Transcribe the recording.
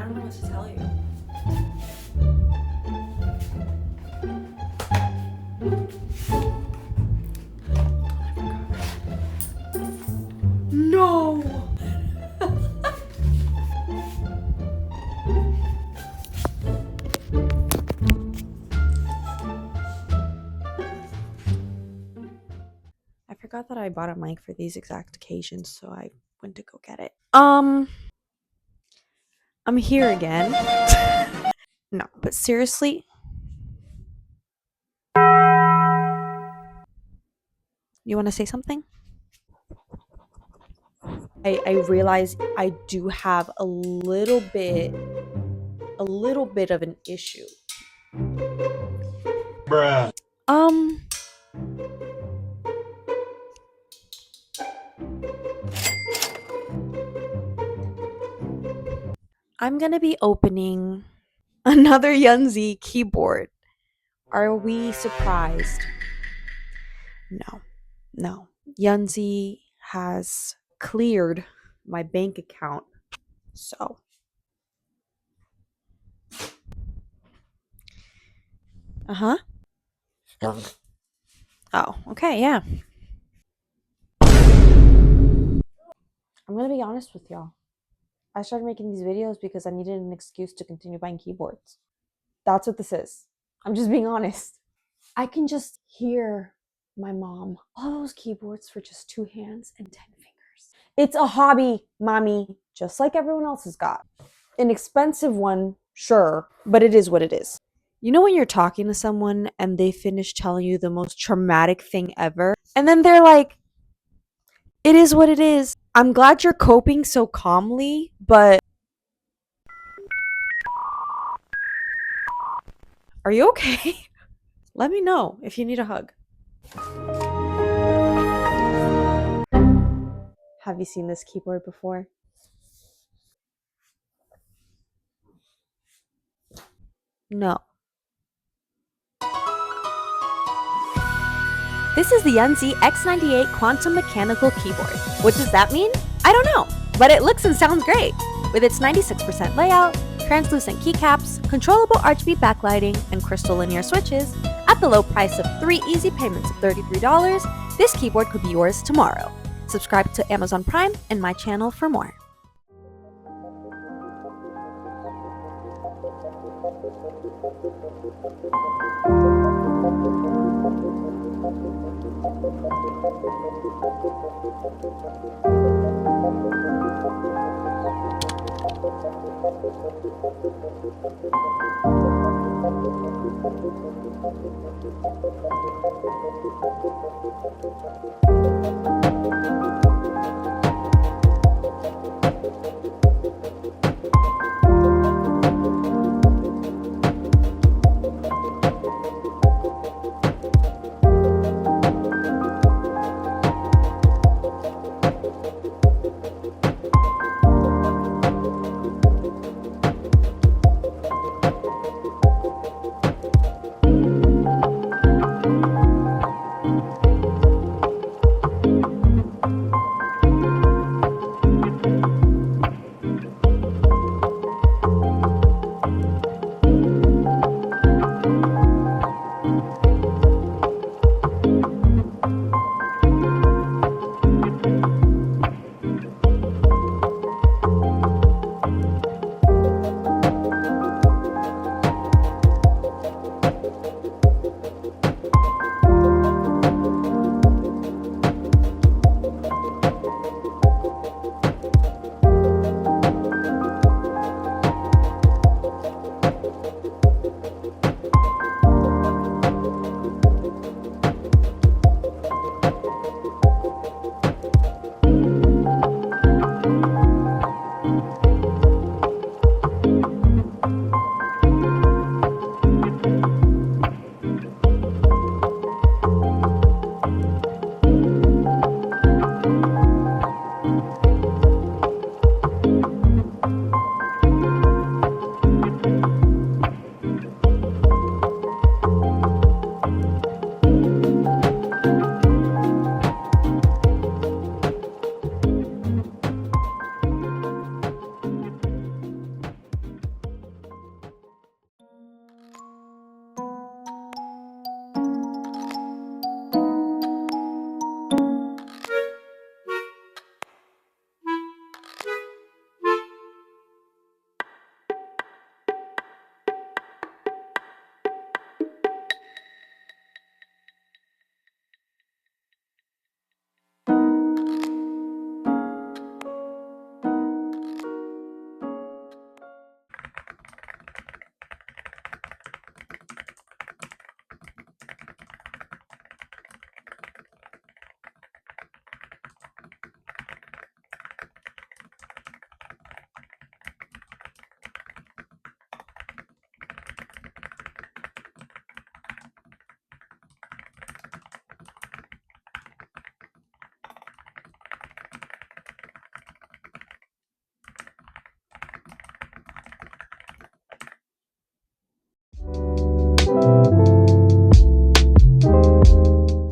don't know what to tell you. No! I forgot that I bought a mic for these exact occasions, so I went to go get it. I'm here again. No, but seriously, you want to say something? I realize I do have a little bit of an issue. Bruh. I'm gonna be opening another Yunzii keyboard. Are we surprised? No. Yunzii has cleared my bank account. So. Uh-huh. Oh, okay, yeah. I'm gonna be honest with y'all. I started making these videos because I needed an excuse to continue buying keyboards. That's what this is. I'm just being honest. I can just hear my mom. All those keyboards for just 2 hands and 10 fingers. It's a hobby, mommy, just like everyone else has got. An expensive one, sure, but it is what it is. You know when you're talking to someone and they finish telling you the most traumatic thing ever, and then they're like, it is what it is. I'm glad you're coping so calmly, but are you okay? Let me know if you need a hug. Have you seen this keyboard before? No. This is the Yunzii X98 Quantum Mechanical Keyboard. What does that mean? I don't know, but it looks and sounds great. With its 96% layout, translucent keycaps, controllable RGB backlighting, and crystal linear switches, at the low price of 3 easy payments of $33, this keyboard could be yours tomorrow. Subscribe to Amazon Prime and my channel for more.